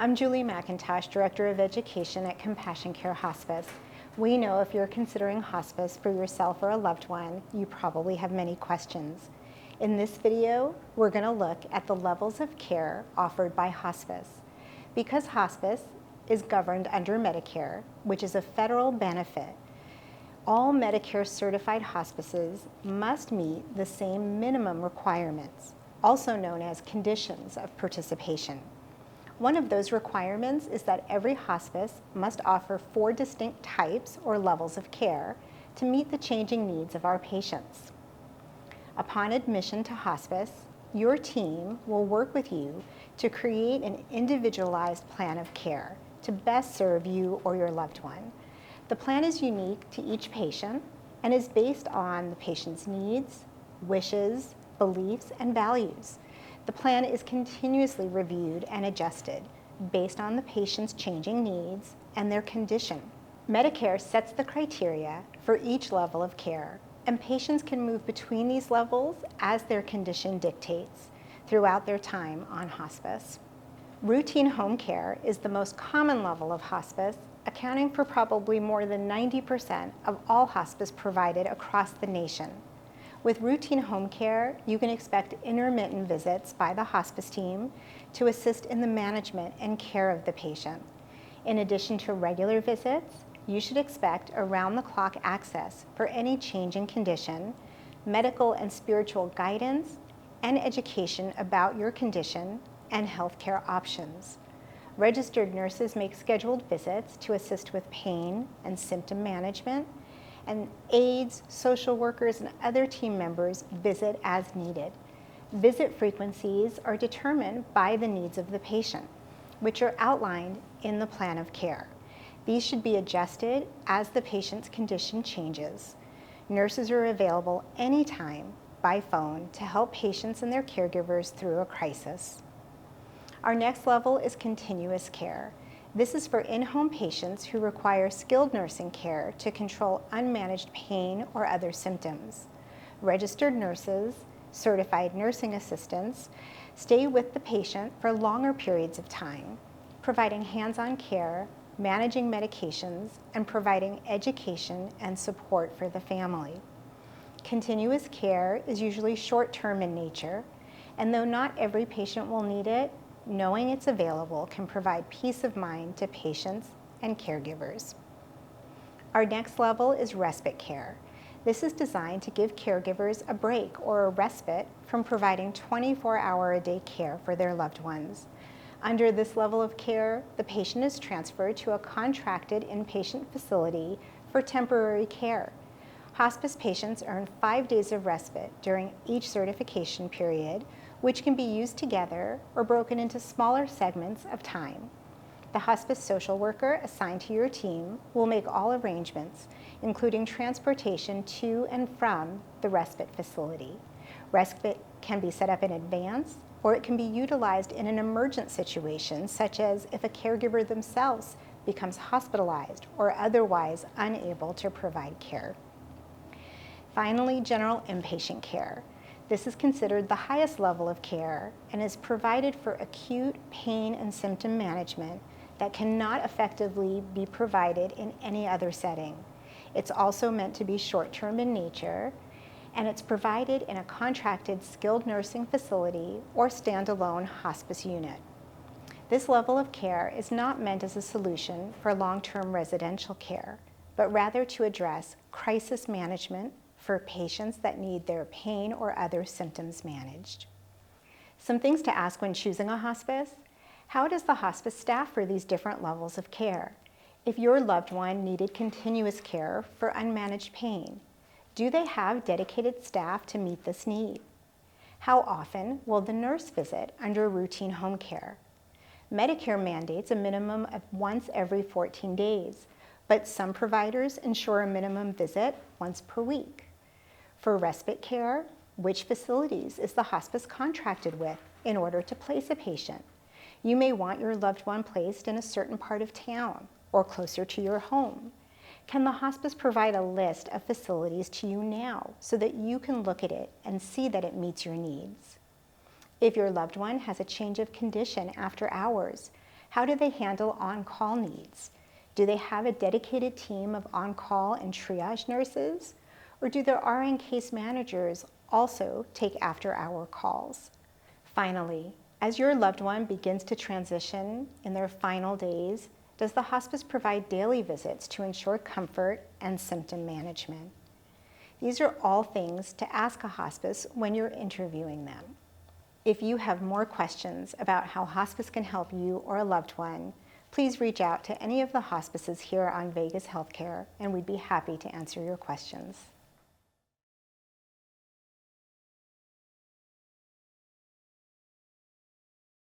I'm Julie McIntosh, Director of Education at Compassion Care Hospice. We know if you're considering hospice for yourself or a loved one, you probably have many questions. In this video, we're going to look at the levels of care offered by hospice. Because hospice is governed under Medicare, which is a federal benefit, all Medicare certified hospices must meet the same minimum requirements, also known as conditions of participation. One of those requirements is that every hospice must offer 4 distinct types or levels of care to meet the changing needs of our patients. Upon admission to hospice, your team will work with you to create an individualized plan of care to best serve you or your loved one. The plan is unique to each patient and is based on the patient's needs, wishes, beliefs, and values. The plan is continuously reviewed and adjusted based on the patient's changing needs and their condition. Medicare sets the criteria for each level of care, and patients can move between these levels as their condition dictates throughout their time on hospice. Routine home care is the most common level of hospice, accounting for probably more than 90% of all hospice provided across the nation. With routine home care, you can expect intermittent visits by the hospice team to assist in the management and care of the patient. In addition to regular visits, you should expect around-the-clock access for any changing condition, medical and spiritual guidance, and education about your condition and healthcare options. Registered nurses make scheduled visits to assist with pain and symptom management, and aides, social workers, and other team members visit as needed. Visit frequencies are determined by the needs of the patient, which are outlined in the plan of care. These should be adjusted as the patient's condition changes. Nurses are available anytime by phone to help patients and their caregivers through a crisis. Our next level is continuous care. This is for in-home patients who require skilled nursing care to control unmanaged pain or other symptoms. Registered nurses, certified nursing assistants, stay with the patient for longer periods of time, providing hands-on care, managing medications, and providing education and support for the family. Continuous care is usually short-term in nature, and though not every patient will need it, knowing it's available can provide peace of mind to patients and caregivers. Our next level is respite care. This is designed to give caregivers a break or a respite from providing 24-hour-a-day care for their loved ones. Under this level of care, the patient is transferred to a contracted inpatient facility for temporary care. Hospice patients earn 5 days of respite during each certification period, which can be used together or broken into smaller segments of time. The hospice social worker assigned to your team will make all arrangements, including transportation to and from the respite facility. Respite can be set up in advance, or it can be utilized in an emergent situation, such as if a caregiver themselves becomes hospitalized or otherwise unable to provide care. Finally, general inpatient care. This is considered the highest level of care and is provided for acute pain and symptom management that cannot effectively be provided in any other setting. It's also meant to be short-term in nature, and it's provided in a contracted skilled nursing facility or standalone hospice unit. This level of care is not meant as a solution for long-term residential care, but rather to address crisis management for patients that need their pain or other symptoms managed. Some things to ask when choosing a hospice: how does the hospice staff for these different levels of care? If your loved one needed continuous care for unmanaged pain, do they have dedicated staff to meet this need? How often will the nurse visit under routine home care? Medicare mandates a minimum of once every 14 days, but some providers ensure a minimum visit once per week. For respite care, which facilities is the hospice contracted with in order to place a patient? You may want your loved one placed in a certain part of town or closer to your home. Can the hospice provide a list of facilities to you now so that you can look at it and see that it meets your needs? If your loved one has a change of condition after hours, How do they handle on-call needs? Do they have a dedicated team of on-call and triage nurses? Or do their RN case managers also take after-hour calls? Finally, as your loved one begins to transition in their final days, does the hospice provide daily visits to ensure comfort and symptom management? These are all things to ask a hospice when you're interviewing them. If you have more questions about how hospice can help you or a loved one, please reach out to any of the hospices here on Vegas Healthcare, and we'd be happy to answer your questions.